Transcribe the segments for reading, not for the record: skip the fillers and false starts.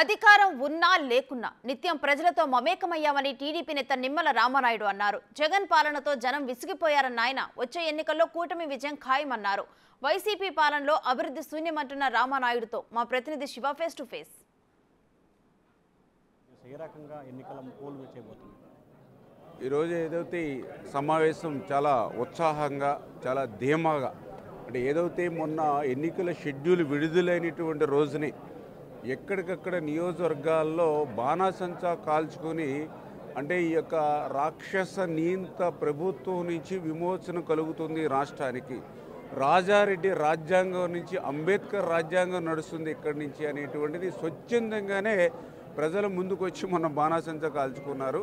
అధికారం ఉన్నా లేకున్నా నిత్యం ప్రజలతో మమేకమయ్యామని టీడీపీ నేత నిమ్మల రామానాయుడు అన్నారు. జగన్ పాలనతో జనం విసిగిపోయారన్న ఆయన వచ్చే ఎన్నికల్లో కూటమి విజయం ఖాయమన్నారు. వైసీపీ పాలనలో అభివృద్ధి శూన్యమంటున్న రామానాయుడుతో మా ప్రతినిధి శివ ఫేస్ టు ఫేస్. ఈరోజు ఏదైతే సమావేశం చాలా ఉత్సాహంగా చాలా ధీమాగా అంటే ఏదైతే మొన్న ఎన్నికల షెడ్యూల్ విడుదలైనటువంటి రోజుని ఎక్కడికక్కడ నియోజకవర్గాల్లో బాణాసంచా కాల్చుకొని అంటే ఈ యొక్క రాక్షస నియంత ప్రభుత్వం నుంచి విమోచన కలుగుతుంది రాష్ట్రానికి, రాజారెడ్డి రాజ్యాంగం నుంచి అంబేద్కర్ రాజ్యాంగం నడుస్తుంది ఇక్కడి నుంచి అనేటువంటిది స్వచ్ఛందంగానే ప్రజల ముందుకు వచ్చి మొన్న బాణాసంచా కాల్చుకున్నారు.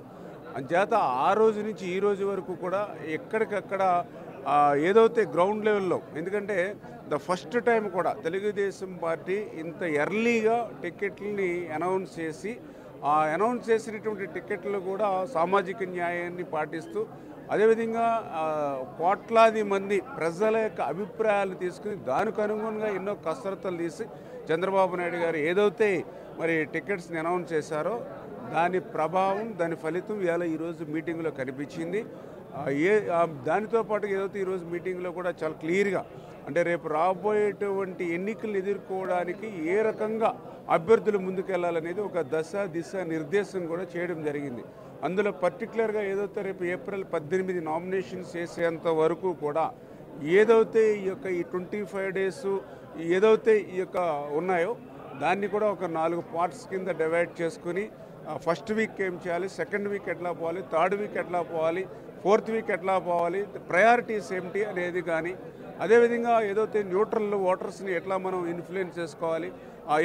అంచేత ఆ రోజు నుంచి ఈ రోజు వరకు కూడా ఎక్కడికక్కడ ఏదైతే గ్రౌండ్ లెవెల్లో, ఎందుకంటే ద ఫస్ట్ టైం కూడా తెలుగుదేశం పార్టీ ఇంత ఎర్లీగా టికెట్లని అనౌన్స్ చేసి ఆ అనౌన్స్ చేసినటువంటి టికెట్లు కూడా సామాజిక న్యాయాన్ని పాటిస్తూ అదేవిధంగా కోట్లాది మంది ప్రజల యొక్క అభిప్రాయాలు తీసుకుని దానికి అనుగుణంగా ఎన్నో కసరత్తులు తీసి చంద్రబాబు నాయుడు గారు ఏదైతే మరి టికెట్స్ని అనౌన్స్ చేశారో దాని ప్రభావం దాని ఫలితం ఇవాళ ఈరోజు మీటింగ్లో కనిపించింది. దానితో పాటు ఏదైతే ఈరోజు మీటింగ్లో కూడా చాలా క్లియర్గా అంటే రేపు రాబోయేటువంటి ఎన్నికలు ఎదుర్కోవడానికి ఏ రకంగా అభ్యర్థులు ముందుకెళ్లాలనేది ఒక దిశ నిర్దేశం కూడా చేయడం జరిగింది. అందులో పర్టికులర్గా ఏదైతే రేపు ఏప్రిల్ 18 నామినేషన్స్ చేసేంత వరకు కూడా ఏదైతే ఈ యొక్క ఈ 25 డేస్ ఏదైతే ఈ యొక్క ఉన్నాయో దాన్ని కూడా ఒక 4 పార్ట్స్ కింద డివైడ్ చేసుకుని ఫస్ట్ వీక్ ఏం చేయాలి, సెకండ్ వీక్ ఎట్లా పోవాలి, థర్డ్ వీక్ ఎట్లా పోవాలి, ఫోర్త్ వీక్ ఎట్లా పోవాలి, ప్రయారిటీస్ ఏమిటి అనేది కానీ అదేవిధంగా ఏదైతే న్యూట్రల్ ఓటర్స్ని ఎట్లా మనం ఇన్ఫ్లుయెన్స్ చేసుకోవాలి,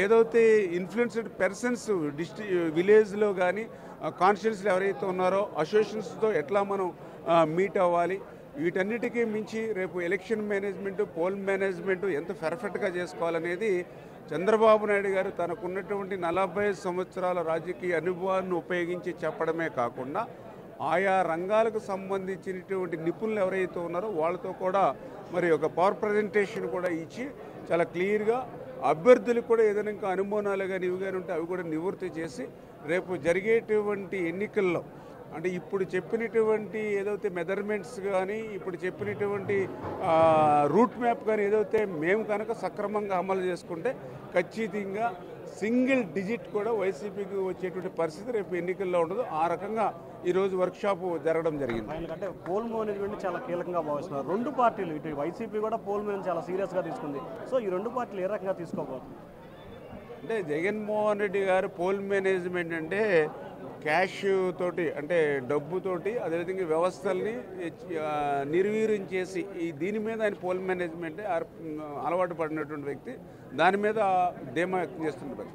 ఏదైతే ఇన్ఫ్లుయెన్స్డ్ పర్సన్స్ విలేజ్లో కానీ కాన్స్టిట్యున్సీలు ఎవరైతే ఉన్నారో అసోసియేషన్స్తో ఎట్లా మనం మీట్ అవ్వాలి, వీటన్నిటికీ మించి రేపు ఎలక్షన్ మేనేజ్మెంట్ పోల్ మేనేజ్మెంట్ ఎంత పర్ఫెక్ట్గా చేసుకోవాలనేది చంద్రబాబు నాయుడు గారు తనకున్నటువంటి 40 సంవత్సరాల రాజకీయ అనుభవాన్ని ఉపయోగించి చెప్పడమే కాకుండా ఆయా రంగాలకు సంబంధించినటువంటి నిపుణులు ఎవరైతే ఉన్నారో వాళ్ళతో కూడా మరి ఒక పవర్ ప్రజెంటేషన్ కూడా ఇచ్చి చాలా క్లియర్గా అభ్యర్థులకు కూడా ఏదైనా ఇంకా అనుమానాలు కానీ ఇవి కానీ ఉంటే అవి కూడా నివృత్తి చేసి రేపు జరిగేటువంటి ఎన్నికల్లో అంటే ఇప్పుడు చెప్పినటువంటి ఏదైతే మెజర్మెంట్స్ కానీ ఇప్పుడు చెప్పినటువంటి రూట్ మ్యాప్ కానీ ఏదైతే మేము కనుక సక్రమంగా అమలు చేసుకుంటే ఖచ్చితంగా సింగిల్ డిజిట్ కూడా వైసీపీకి వచ్చేటువంటి పరిస్థితి రేపు ఎన్నికల్లో ఉండదు. ఆ రకంగా ఈరోజు వర్క్షాప్ జరగడం జరిగింది. అంటే పోల్ మేనేజ్మెంట్ చాలా కీలకంగా భావిస్తున్నారు రెండు పార్టీలు. ఇటు వైసీపీ కూడా పోల్ మేనేజ్మెంట్ చాలా సీరియస్గా తీసుకుంది. సో ఈ రెండు పార్టీలు ఏ రకంగా తీసుకోబోతుంది అంటే జగన్మోహన్ రెడ్డి గారు పోల్ మేనేజ్మెంట్ అంటే క్యాష్ తోటి అంటే డబ్బుతోటి అదేవిధంగా వ్యవస్థల్ని నిర్వీర్యం చేసి దీని మీద ఆయన పోల్ మేనేజ్మెంట్ అలవాటు పడినటువంటి వ్యక్తి, దాని మీద ధీమా వ్యక్తం చేస్తున్నారు.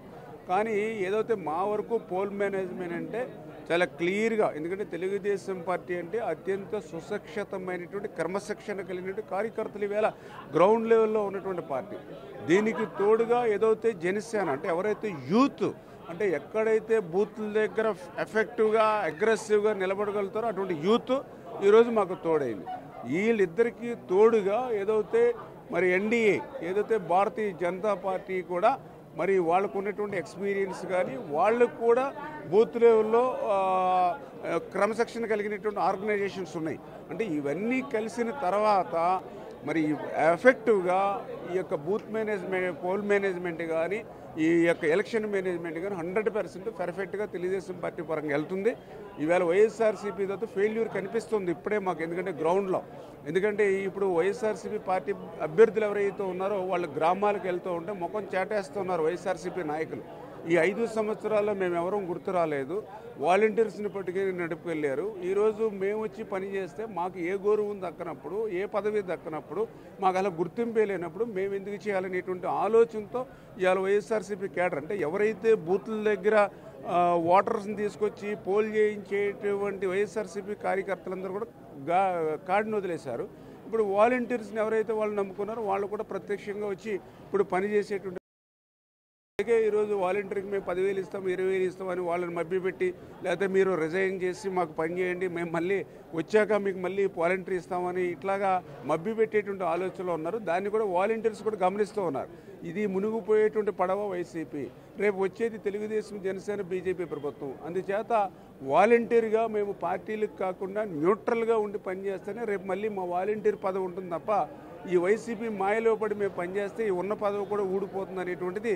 కానీ ఏదైతే మా వరకు పోల్ మేనేజ్మెంట్ అంటే చాలా క్లియర్గా, ఎందుకంటే తెలుగుదేశం పార్టీ అంటే అత్యంత సుశిక్షితమైనటువంటి క్రమశిక్షణ కలిగినటువంటి కార్యకర్తలు ఈవేళ గ్రౌండ్ లెవెల్లో ఉన్నటువంటి పార్టీ. దీనికి తోడుగా ఏదైతే జనసేన అంటే ఎవరైతే యూత్ అంటే ఎక్కడైతే బూత్ల దగ్గర ఎఫెక్టివ్గా అగ్రెసివ్గా నిలబడగలుగుతారో అటువంటి యూత్ ఈరోజు మాకు తోడైంది. వీళ్ళిద్దరికీ తోడుగా ఏదైతే మరి ఎన్డీఏ ఏదైతే భారతీయ జనతా పార్టీ కూడా మరి వాళ్ళకు ఉన్నటువంటి ఎక్స్పీరియన్స్ కానీ వాళ్ళకు కూడా బూత్ లెవెల్లో క్రమశిక్షణ కలిగినటువంటి ఆర్గనైజేషన్స్ ఉన్నాయి. అంటే ఇవన్నీ కలిసిన తర్వాత మరి ఎఫెక్టివ్గా ఈ యొక్క బూత్ మేనేజ్మెంట్ పోల్ మేనేజ్మెంట్ కానీ ఈ యొక్క ఎలక్షన్ మేనేజ్మెంట్ కానీ 100% పర్ఫెక్ట్గా తెలుగుదేశం పార్టీ పరంగా వెళ్తుంది. ఈవేళ వైఎస్ఆర్సీపీతో ఫెయిల్యూర్ కనిపిస్తుంది ఇప్పుడే మాకు, ఎందుకంటే గ్రౌండ్లో. ఎందుకంటే ఇప్పుడు వైఎస్ఆర్సీపీ పార్టీ అభ్యర్థులు ఎవరైతే ఉన్నారో వాళ్ళు గ్రామాలకు వెళ్తూ ఉంటే ముఖం చాటేస్తున్నారు వైఎస్ఆర్సీపీ నాయకులు. ఈ 5 సంవత్సరాల్లో మేము ఎవరూ గుర్తు రాలేదు, వాలంటీర్స్ని పట్టుకుని నడుపుకెళ్ళారు. ఈరోజు మేము వచ్చి పని చేస్తే మాకు ఏ గౌరవం దక్కనప్పుడు, ఏ పదవి దక్కనప్పుడు, మాకు అలా గుర్తింపే లేనప్పుడు మేము ఎందుకు చేయాలనేటువంటి ఆలోచనతో ఇవాళ వైఎస్ఆర్సీపీ కేడర్ అంటే ఎవరైతే బూత్ల దగ్గర ఓటర్స్ని తీసుకొచ్చి పోల్ చేయించేటువంటి వైఎస్ఆర్సీపీ కార్యకర్తలందరూ కూడా కార్డును వదిలేశారు. ఇప్పుడు వాలంటీర్స్ని ఎవరైతే వాళ్ళు నమ్ముకున్నారో వాళ్ళు కూడా ప్రత్యక్షంగా వచ్చి ఇప్పుడు పనిచేసేటువంటి అలాగే ఈరోజు వాలంటీర్కి మేము 10,000 ఇస్తాం 20,000 ఇస్తామని వాళ్ళని మభ్యపెట్టి లేకపోతే మీరు రిజైన్ చేసి మాకు పని చేయండి మేము మళ్ళీ వచ్చాక మీకు మళ్ళీ వాలంటీర్ ఇస్తామని ఇట్లాగా మభ్యపెట్టేటువంటి ఆలోచనలో ఉన్నారు. దాన్ని కూడా వాలంటీర్స్ కూడా గమనిస్తూ ఉన్నారు. ఇది మునిగిపోయేటువంటి పడవ వైసీపీ, రేపు వచ్చేది తెలుగుదేశం, జనసేన, బీజేపీ ప్రభుత్వం. అందుచేత వాలంటీర్గా మేము పార్టీలకు కాకుండా న్యూట్రల్గా ఉండి పనిచేస్తేనే రేపు మళ్ళీ మా వాలంటీర్ పదవి ఉంటుంది తప్ప ఈ వైసీపీ మాయలో పడి మేము పనిచేస్తే ఈ ఉన్న పదవి కూడా ఊడిపోతుంది అనేటువంటిది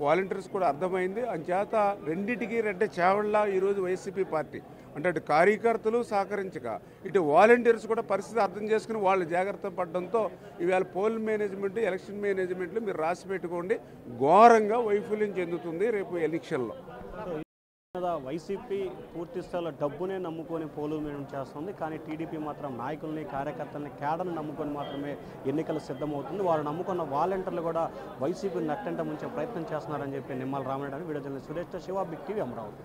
వాలంటీర్స్ కూడా అర్థమైంది. అందుచేత రెండింటికి రెడ్డ చేవళ్ళ ఈరోజు వైసీపీ పార్టీ అంటే అటు కార్యకర్తలు సహకరించక ఇటు వాలంటీర్స్ కూడా పరిస్థితి అర్థం చేసుకుని వాళ్ళు జాగ్రత్త పడడంతో ఇవాళ పోల్ మేనేజ్మెంట్, ఎలక్షన్ మేనేజ్మెంట్లు మీరు రాసి పెట్టుకోండి, ఘోరంగా వైఫల్యం చెందుతుంది రేపు ఎలక్షన్లో. వైసీపీ పూర్తి స్థాయిలో డబ్బునే నమ్ముకొని పోలు మేనేజ్మెంట్ చేస్తుంది, కానీ టీడీపీ మాత్రం నాయకుల్ని, కార్యకర్తల్ని, కేడర్ని నమ్ముకొని మాత్రమే ఎన్నికలు సిద్ధమవుతుంది. వారు నమ్ముకున్న వాలంటీర్లు కూడా వైసీపీ నట్టంట ముంచే ప్రయత్నం చేస్తున్నారని చెప్పి Nimmala Ramanaidu, video journalist Suresh, Shiva, Big TV, Amaravati.